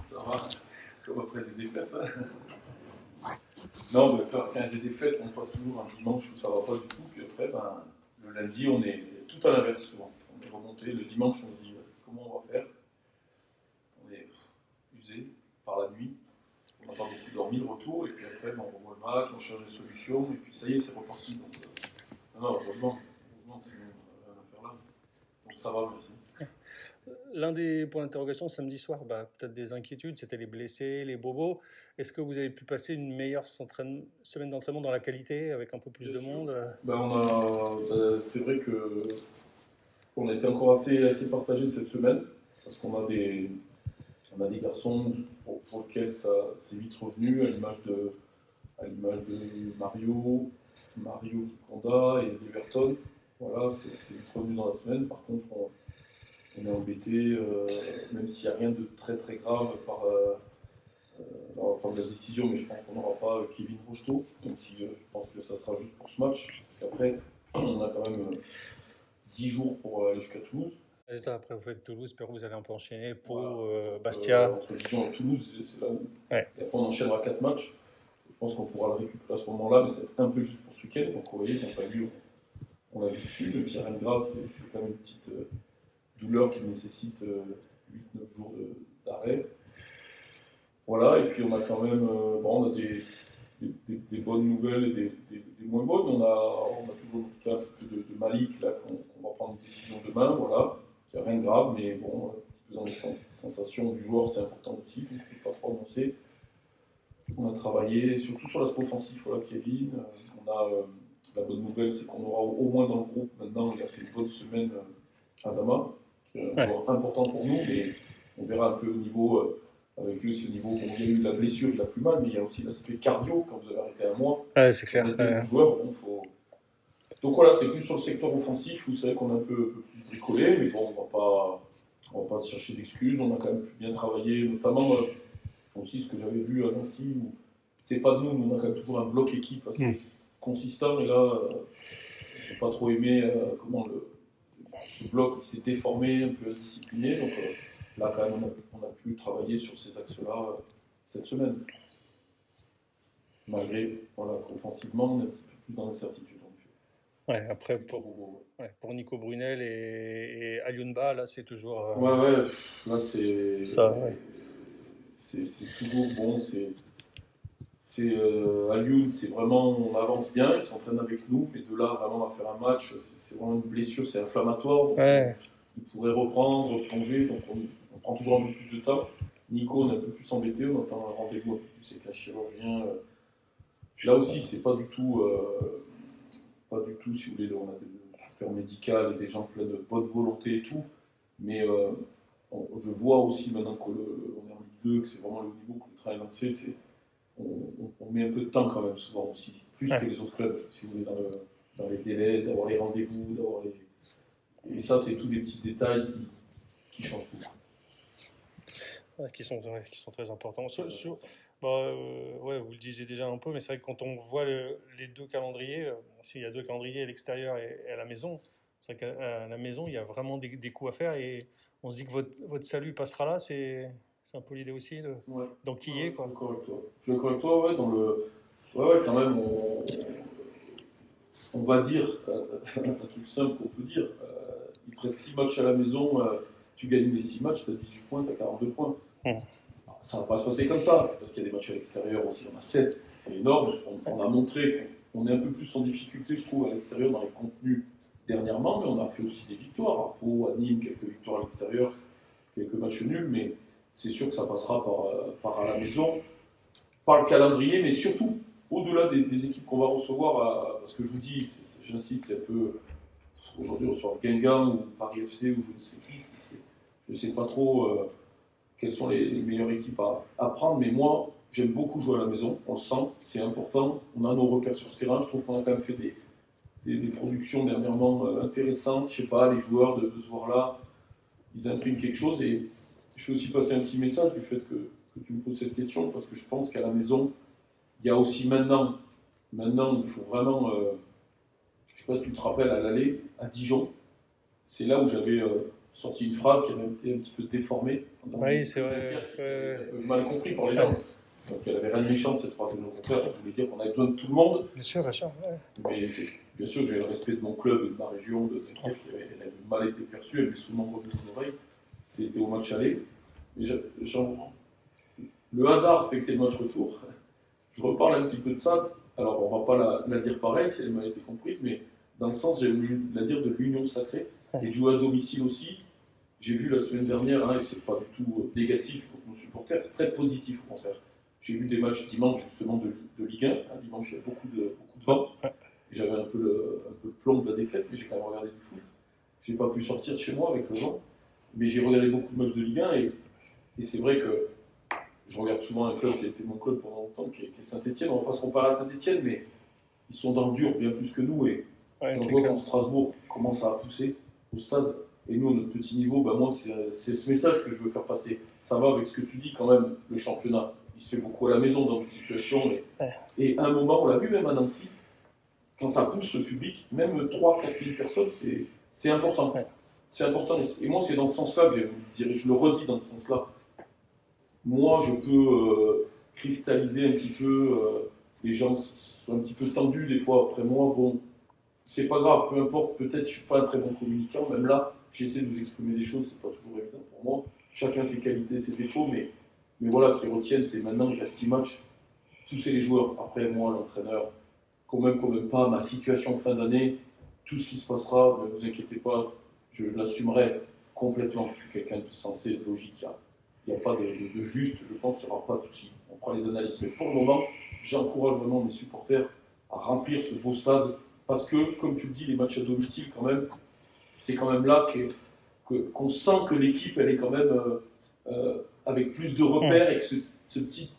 Ça va, comme après des défaites. Non, mais quand il y a des défaites, on passe toujours un dimanche où ça va pas du tout. Puis après, le lundi, on est tout à l'inverse souvent. On est remonté. Le dimanche, on se dit comment on va faire. On est usé par la nuit. On n'a pas beaucoup dormi le retour. Et puis après, on revoit le match, on cherche des solutions. Et puis ça y est, c'est reparti. Donc, non, heureusement, sinon, on va rien à faire là. Donc ça va, merci. L'un des points d'interrogation samedi soir, peut-être des inquiétudes, c'était les blessés, les bobos. Est-ce que vous avez pu passer une meilleure semaine d'entraînement dans la qualité, avec un peu plus de monde? C'est vrai que on a été encore assez partagé cette semaine, parce qu'on a des garçons pour lesquels ça c'est vite revenu, à l'image de Mario Kikonda et Everton. Voilà, c'est vite revenu dans la semaine. Par contre, on est embêté, même s'il n'y a rien de très très grave on va prendre la décision, mais je pense qu'on n'aura pas Kevin Rocheteau, donc je pense que ça sera juste pour ce match. Après, on a quand même 10 jours pour aller jusqu'à Toulouse. C'est ça, après vous faites Toulouse, Pérou, vous allez un peu enchaîner, Pau, voilà. Bastia. Entre Dijon et Toulouse, c'est là où. Ouais. Et après, on enchaînera 4 matchs. Je pense qu'on pourra le récupérer à ce moment-là, mais c'est un peu juste pour ce week-end. Donc, vous voyez, on a vu dessus, mais rien de grave, c'est quand même une petite douleur qui nécessite 8-9 jours d'arrêt. Voilà, et puis on a quand même on a des bonnes nouvelles et des moins bonnes. On a toujours le cas de Malik, là, qu'on va prendre une décision demain, voilà. Il n'y a rien de grave, mais bon, dans les sensations du joueur, c'est important aussi, donc il ne faut pas trop annoncer. On a travaillé surtout sur l'aspect offensif, voilà, Kevin. On a la bonne nouvelle, c'est qu'on aura au moins dans le groupe, maintenant, il a fait une bonne semaine Adama, qui est un joueur important pour nous, mais on verra un peu au niveau. Avec eux, c'est au niveau. Bon, il y a eu la blessure, il a plus mal, mais il y a aussi l'aspect cardio quand vous avez arrêté un mois. Ouais, c'est clair. Joueurs, donc voilà, c'est plus sur le secteur offensif où c'est vrai qu'on a un peu plus bricolé, mais bon, on va pas se chercher d'excuses. On a quand même bien travaillé, notamment aussi ce que j'avais vu à Nancy, où c'est pas de nous, mais on a quand même toujours un bloc équipe assez consistant. Et là, j'ai pas trop aimé comment ce bloc s'est déformé, un peu indiscipliné. Donc là, quand même, on a pu travailler sur ces axes-là cette semaine. Malgré, voilà, offensivement, on est un petit peu plus dans l'incertitude. Ouais, après, pour Nico Brunel et Alioune-Ba, là, c'est toujours. Là, c'est. Ça, ouais. C'est toujours bon. Alioune, c'est vraiment. On avance bien, il s'entraîne avec nous, mais de là, vraiment, à faire un match, c'est vraiment une blessure, c'est inflammatoire. Donc il pourrait reprendre, plonger, donc on prend toujours un peu plus de temps. Nico, on est un peu plus embêté, on attend un rendez-vous un peu plus avec la chirurgien. Là aussi, c'est pas du tout, si vous voulez, on a des super médicales et des gens pleins de bonne volonté et tout, mais je vois aussi maintenant qu'on est en Ligue 2, que c'est vraiment le niveau que le train est lancé, on met un peu de temps quand même, souvent aussi, plus que les autres clubs, si vous voulez, dans les délais, d'avoir les rendez-vous, Et ça, c'est tous des petits détails qui changent tout. Qui sont très importants. Vous le disiez déjà un peu, mais c'est vrai que quand on voit les deux calendriers, s'il y a deux calendriers à l'extérieur et à la maison, c'est vrai qu'à la maison, il y a vraiment des coups à faire et on se dit que votre salut passera là, c'est un peu l'idée aussi d'enquiller. Je suis d'accord avec toi, quand même, on va dire, un truc simple qu'on peut dire, il te reste 6 matchs à la maison, tu gagnes les 6 matchs, tu as 18 points, tu as 42 points. Ça ne va pas se passer comme ça, parce qu'il y a des matchs à l'extérieur aussi, on a 7, c'est énorme. On a montré qu'on est un peu plus en difficulté, je trouve, à l'extérieur dans les contenus dernièrement, mais on a fait aussi des victoires. À Pau, à Nîmes, quelques victoires à l'extérieur, quelques matchs nuls, mais c'est sûr que ça passera par à la maison, par le calendrier, mais surtout au-delà des équipes qu'on va recevoir, parce que je vous dis, j'insiste, c'est un peu. Aujourd'hui, on reçoit Guingamp ou Paris FC ou je ne sais qui, je ne sais pas trop quelles sont les meilleures équipes à prendre, mais moi, j'aime beaucoup jouer à la maison, on le sent, c'est important, on a nos repères sur ce terrain, je trouve qu'on a quand même fait des productions dernièrement intéressantes, je sais pas, les joueurs de ce soir-là, ils impriment quelque chose, et je fais aussi passer un petit message du fait que tu me poses cette question, parce que je pense qu'à la maison, il y a aussi maintenant il faut vraiment, je ne sais pas si tu te rappelles, à l'aller, à Dijon, c'est là où j'avais sorti une phrase qui avait été un petit peu déformée. Oui, c'est vrai. Mal compris par les gens. Parce qu'elle avait rien de méchant cette phrase de nos confrères. Elle voulait dire qu'on avait besoin de tout le monde. Bien sûr, bien sûr. Ouais. Mais bien sûr que j'ai le respect de mon club et de ma région, de Kiev, qui avait mal été perçue, elle m'est souvent revenue aux oreilles. C'était au match aller. Mais le hasard fait que c'est le match retour. Je reparle un petit peu de ça. Alors, on ne va pas la dire pareil, si elle m'a été comprise, mais dans le sens, j'ai voulu la dire de l'union sacrée et de jouer à domicile aussi. J'ai vu la semaine dernière, hein, et c'est pas du tout négatif pour nos supporters, c'est très positif au contraire. J'ai vu des matchs dimanche justement de Ligue 1. Hein, dimanche, il y a beaucoup de vent. J'avais un peu le plomb de la défaite, mais j'ai quand même regardé du foot. J'ai pas pu sortir de chez moi avec le vent, mais j'ai regardé beaucoup de matchs de Ligue 1 et c'est vrai que je regarde souvent un club qui a été mon club pendant longtemps, qui est Saint-Etienne. On va pas se comparer à Saint-Etienne, mais ils sont dans le dur bien plus que nous. Et quand je vois quand Strasbourg commence à pousser au stade, et nous, à notre petit niveau, ben moi, c'est ce message que je veux faire passer. Ça va avec ce que tu dis quand même, le championnat. Il se fait beaucoup à la maison dans une situation. Et à un moment, on l'a vu même à Nancy, quand ça pousse le public, même 3-4 000 personnes, c'est important. C'est important. Et moi, c'est dans ce sens-là que je le redis dans ce sens-là. Moi, je peux cristalliser un petit peu. Les gens sont un petit peu tendus des fois après moi. Bon, c'est pas grave, peu importe. Peut-être je suis pas un très bon communicant. Même là, j'essaie de vous exprimer des choses. C'est pas toujours évident pour moi. Chacun ses qualités, ses défauts, mais voilà, qui retiennent, c'est maintenant il y a 6 matchs. Pousser les joueurs. Après moi, l'entraîneur, quand même pas, ma situation de fin d'année, tout ce qui se passera, ne vous inquiétez pas, je l'assumerai complètement. Je suis quelqu'un de sensé, de logique. Il n'y a pas de juste, je pense qu'il n'y aura pas de souci. On fera les analyses. Mais pour le moment, j'encourage vraiment mes supporters à remplir ce beau stade parce que, comme tu le dis, les matchs à domicile, quand même, c'est quand même là qu'on sent que l'équipe, elle est quand même avec plus de repères et que ce petit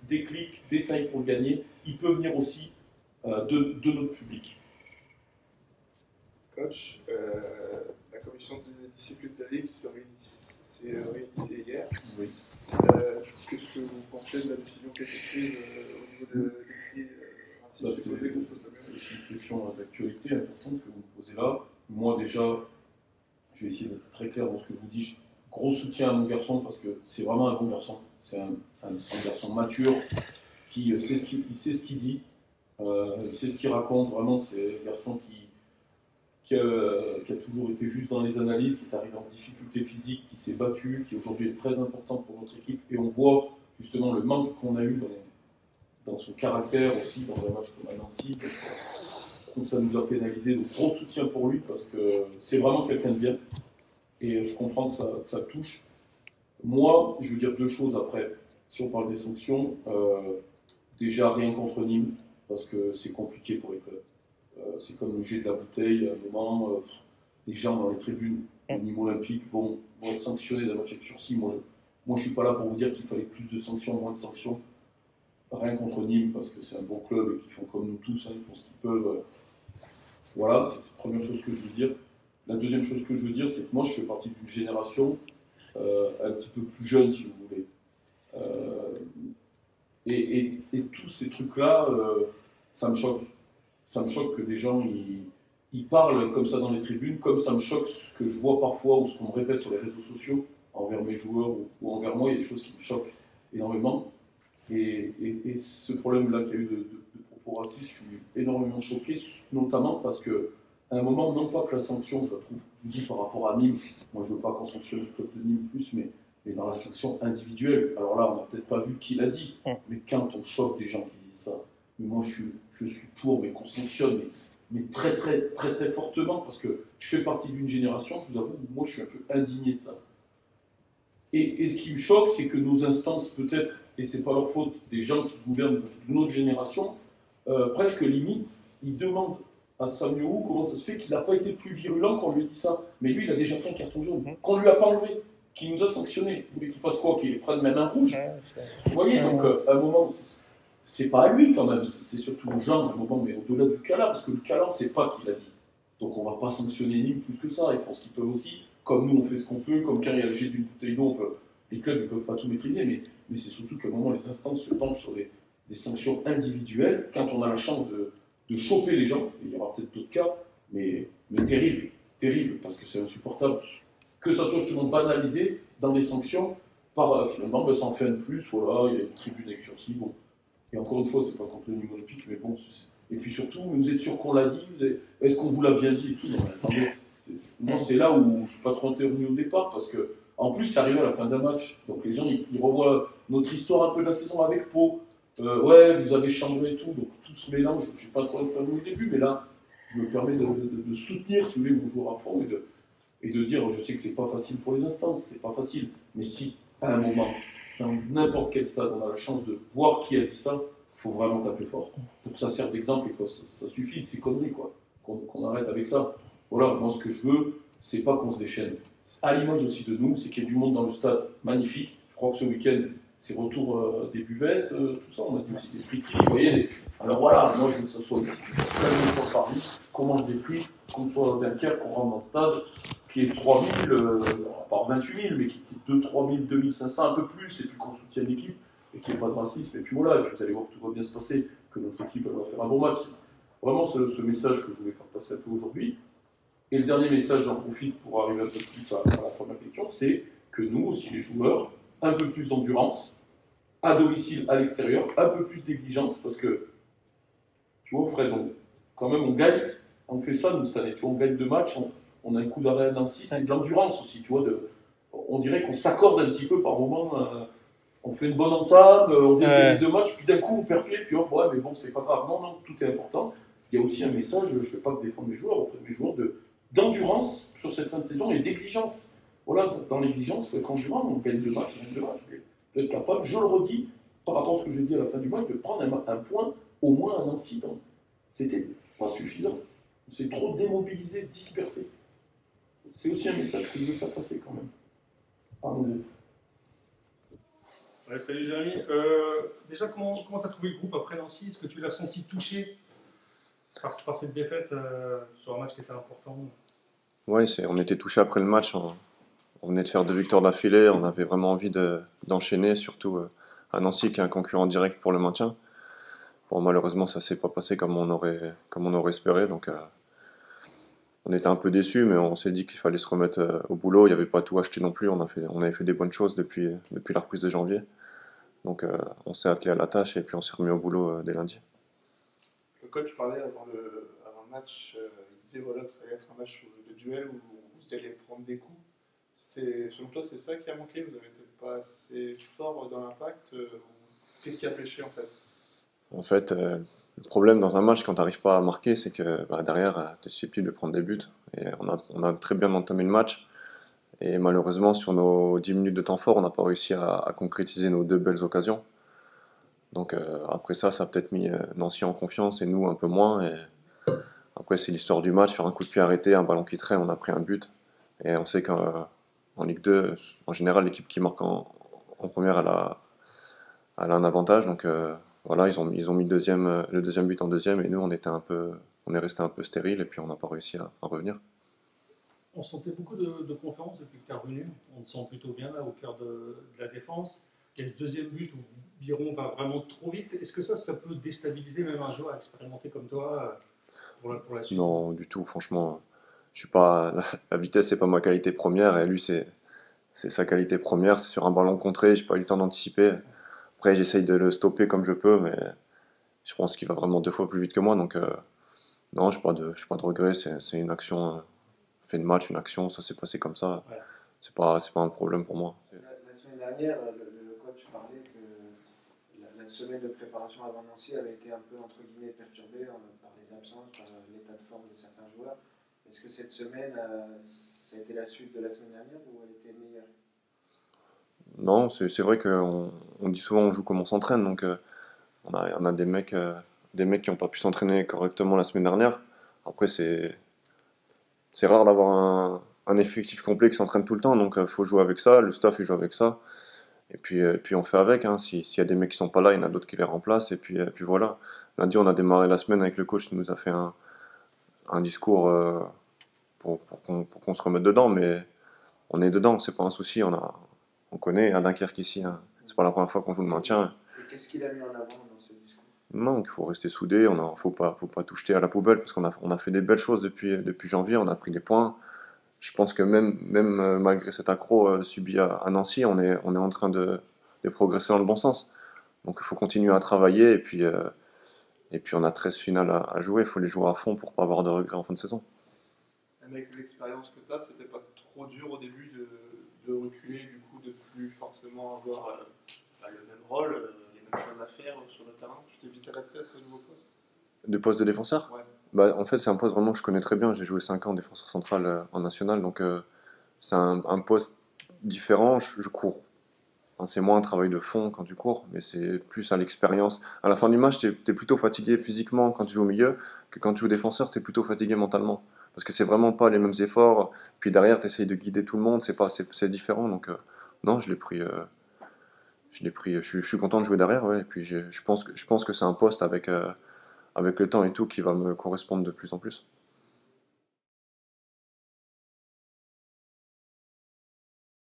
déclic, détail pour le gagner, il peut venir aussi de notre public. Coach, la commission de discipline de la Ligue s'est réunissée hier. Oui. Qu'est-ce que vous pensez de la décision qui a été prise au niveau des prix racistes supposés contre Samuel ? C'est une question d'actualité importante que vous me posez là. Moi déjà, je vais essayer d'être très clair dans ce que je vous dis. Gros soutien à mon garçon parce que c'est vraiment un bon garçon. C'est un garçon mature qui sait ce qu'il dit, il sait ce qu'il raconte. Vraiment, c'est un garçon qui a toujours été juste dans les analyses, qui est arrivé en difficulté physique, qui s'est battu, qui aujourd'hui est très important pour notre équipe. Et on voit justement le manque qu'on a eu dans son caractère aussi, dans un match comme à Nancy. Donc ça nous a pénalisé. Donc gros soutien pour lui parce que c'est vraiment quelqu'un de bien. Et je comprends que ça touche. Moi, je veux dire 2 choses après. Si on parle des sanctions, déjà rien contre Nîmes, parce que c'est compliqué pour les clubs. C'est comme le jet de la bouteille, à un moment, les gens dans les tribunes, au niveau olympique, vont être sanctionnés d'un match avec sursis. Moi, je ne suis pas là pour vous dire qu'il fallait plus de sanctions, moins de sanctions. Rien contre Nîmes, parce que c'est un bon club et qu'ils font comme nous tous, hein, ils font ce qu'ils peuvent. Voilà, c'est la première chose que je veux dire. La deuxième chose que je veux dire, c'est que moi, je fais partie d'une génération un petit peu plus jeune, si vous voulez. Et tous ces trucs-là, ça me choque. Ça me choque que des gens ils parlent comme ça dans les tribunes, comme ça me choque ce que je vois parfois ou ce qu'on me répète sur les réseaux sociaux envers mes joueurs ou envers moi. Il y a des choses qui me choquent énormément. Et ce problème-là qu'il y a eu de propos racistes, je suis énormément choqué, notamment parce que à un moment, non pas que la sanction, je la trouve, je vous dis par rapport à Nîmes, moi je ne veux pas qu'on sanctionne le club de Nîmes plus, mais dans la sanction individuelle. Alors là, on n'a peut-être pas vu qui l'a dit, mais quand on choque des gens qui disent ça, mais moi je suis pour, mais qu'on sanctionne, mais très très très très fortement, parce que je fais partie d'une génération, je vous avoue, moi je suis un peu indigné de ça. Et ce qui me choque, c'est que nos instances, peut-être, et c'est pas leur faute, des gens qui gouvernent de notre génération, presque limite, ils demandent à Samuel comment ça se fait qu'il n'a pas été plus virulent quand on lui a dit ça. Mais lui, il a déjà pris un carton jaune, qu'on ne lui a pas enlevé, qu'il nous a sanctionné. Vous voulez qu'il fasse quoi? Qu'il prenne même un rouge? Vous voyez, donc à un moment, c'est pas à lui quand même, c'est surtout aux gens, à un moment, mais au-delà du Cala, parce que le Cala, on ne sait pas qui l'a dit. Donc on ne va pas sanctionner Nîmes plus que ça, ils font ce qu'ils peuvent aussi. Comme nous, on fait ce qu'on peut, comme quand il y a le jet d'une bouteille d'eau, les clubs ne peuvent pas tout maîtriser, mais c'est surtout qu'à un moment, les instances se penchent sur des sanctions individuelles, quand on a la chance de choper les gens, et il y aura peut-être d'autres cas, mais terrible, parce que c'est insupportable que ça soit justement banalisé dans les sanctions par finalement, ben, ça en fait un plus, voilà, il y a une tribune avec sursis, bon. Et encore une fois, c'est pas contre le niveau olympique, mais bon, et puis surtout, vous êtes sûr qu'on l'a dit, est-ce qu'on vous l'a bien dit et tout, non, mais attendez, moi c'est là où je suis pas trop intervenu au départ, parce que en plus c'est arrivé à la fin d'un match, donc les gens ils revoient notre histoire un peu de la saison avec Pau, ouais, vous avez changé et tout, donc tout se mélange, je suis pas trop intervenu au début, mais là, je me permets de soutenir, si vous voulez, mon joueur à fond, et de dire, je sais que c'est pas facile pour les instances, c'est pas facile, mais si, à un moment, dans n'importe quel stade, on a la chance de voir qui a dit ça, il faut vraiment taper fort. Pour que ça serve d'exemple et que ça suffise, ces conneries, quoi. Qu'on arrête avec ça. Voilà, moi, ce que je veux, c'est pas qu'on se déchaîne. À l'image aussi de nous, c'est qu'il y ait du monde dans le stade magnifique. Je crois que ce week-end, c'est retour des buvettes, tout ça. On a dit aussi des friteries, vous voyez. Alors voilà, moi, je veux que ça soit aussi une fois par nuit, qu'on mange des frites, qu'on soit à Dunkerque, qu'on rentre dans le stade, qui est 3000, pas 28 000, mais qui est 2 3 000, 2500, un peu plus, et puis qu'on soutienne l'équipe, et qu'il n'y ait pas de racisme, et puis voilà, et puis vous allez voir que tout va bien se passer, que notre équipe va faire un bon match. C'est vraiment ce message que je voulais faire passer un peu aujourd'hui. Et le dernier message, j'en profite pour arriver un peu plus à la première question, c'est que nous, aussi les joueurs, un peu plus d'endurance, à domicile, à l'extérieur, un peu plus d'exigence, parce que, tu vois, Fred, quand même, on gagne, on fait ça, nous, cette année, tu vois, on gagne 2 matchs, on a un coup d'arrêt à Nancy, c'est de l'endurance aussi, tu vois, on dirait qu'on s'accorde un petit peu par moment, on fait une bonne entame, on vient de gagner 2 matchs, puis d'un coup on perd pied, puis hop, ouais, mais bon, c'est pas grave, non, tout est important. Il y a aussi un message, je ne fais pas que défendre mes joueurs, auprès de mes joueurs, d'endurance sur cette fin de saison et d'exigence. Voilà, dans l'exigence, il faut être endurant, on gagne 2 matchs, mais il faut être capable, je le redis, par rapport à ce que j'ai dit à la fin du match, de prendre un point, au moins à Nancy. C'était pas suffisant. On s'est trop démobilisé, dispersé. C'est aussi un message que je veux faire passer quand même. Pardon. Ouais, salut Jérémy. Déjà, comment tu as trouvé le groupe après Nancy? Est-ce que tu l'as senti touché par cette défaite sur un match qui était important? Oui, on était touché après le match. On venait de faire 2 victoires d'affilée. On avait vraiment envie d'enchaîner, surtout à Nancy, qui est un concurrent direct pour le maintien. Bon, malheureusement, ça ne s'est pas passé comme on aurait espéré. Donc, on était un peu déçus, mais on s'est dit qu'il fallait se remettre au boulot. Il n'y avait pas tout acheté non plus. On avait fait des bonnes choses depuis la reprise de janvier. Donc, on s'est attelé à la tâche et puis on s'est remis au boulot dès lundi. Le coach parlait avant le match, il disait voilà, que ça allait être un match de duel où vous allez prendre des coups. Selon toi, c'est ça qui a manqué? Vous n'avez peut-être pas assez fort dans l'impact? Qu'est-ce qui a pêché en fait? En fait, le problème dans un match quand tu n'arrives pas à marquer, c'est que derrière, tu es susceptible de prendre des buts. Et on a très bien entamé le match. Et malheureusement, sur nos 10 minutes de temps fort, on n'a pas réussi à concrétiser nos 2 belles occasions. Donc après ça a peut-être mis Nancy en confiance et nous un peu moins. Et après, c'est l'histoire du match. Sur un coup de pied arrêté, un ballon qui traîne, on a pris un but. Et on sait qu'en Ligue 2, en général, l'équipe qui marque en première, elle a un avantage. Donc voilà, ils ont mis le deuxième but en deuxième. Et nous, on est resté un peu stérile et puis on n'a pas réussi à revenir. On sentait beaucoup de confiance depuis que tu es revenu. On te sent plutôt bien là, au cœur de la défense. Il y a ce deuxième but où Biron va vraiment trop vite. Est-ce que ça peut déstabiliser même un joueur expérimenté comme toi pour la suite? Non, du tout. Franchement, je suis pas. La vitesse, c'est pas ma qualité première. Et lui, c'est sa qualité première. C'est sur un ballon contré. J'ai pas eu le temps d'anticiper. Après, j'essaye de le stopper comme je peux, mais je pense qu'il va vraiment 2 fois plus vite que moi. Donc, non, je n'ai pas de regrets. C'est une action. Fait de match, une action, ça s'est passé comme ça. Ouais. C'est pas un problème pour moi. La semaine dernière, le coach parlait que la semaine de préparation avant Nancy avait été un peu entre guillemets perturbée par les absences, par l'état de forme de certains joueurs. Est-ce que cette semaine, ça a été la suite de la semaine dernière ou elle était meilleure? Non, c'est vrai qu'on dit souvent on joue comme on s'entraîne, donc on a des mecs qui n'ont pas pu s'entraîner correctement la semaine dernière. Après, c'est rare d'avoir un effectif complet qui s'entraîne tout le temps, donc il faut jouer avec ça, le staff il joue avec ça, et puis on fait avec, hein. S'il y a des mecs qui sont pas là, il y en a d'autres qui les remplacent, et puis voilà. Lundi on a démarré la semaine avec le coach qui nous a fait un discours pour qu'on se remette dedans, mais on est dedans, c'est pas un souci, on connaît à Dunkerque ici, hein. C'est pas la première fois qu'on joue le maintien. Et qu'est-ce qu'il a mis en avant dans ce discours? Non, il faut rester soudé, faut pas tout jeter à la poubelle, parce qu'on a fait des belles choses depuis janvier, on a pris des points. je pense que même malgré cet accro subi à Nancy, on est en train de progresser dans le bon sens. Donc il faut continuer à travailler et puis on a 13 finales à jouer, il faut les jouer à fond pour pas avoir de regrets en fin de saison. Avec l'expérience que tu as, c'était pas trop dur au début de reculer, du coup, de plus forcément avoir le même rôle, les mêmes choses à faire sur le terrain. Tu t'es vite adapté à ce nouveau poste? De poste de défenseur? Ouais. Bah, en fait, c'est un poste vraiment que je connais très bien. J'ai joué 5 ans défenseur central en national, donc c'est un poste différent. Je cours. Enfin, c'est moins un travail de fond quand tu cours, mais c'est plus à l'expérience. À la fin du match, t'es plutôt fatigué physiquement quand tu joues au milieu que quand tu joues défenseur, t'es plutôt fatigué mentalement. Parce que c'est vraiment pas les mêmes efforts. Puis derrière, t'essayes de guider tout le monde, c'est différent. Donc non, je suis content de jouer derrière, ouais. Et puis je pense que c'est un poste avec le temps et tout qui va me correspondre de plus en plus.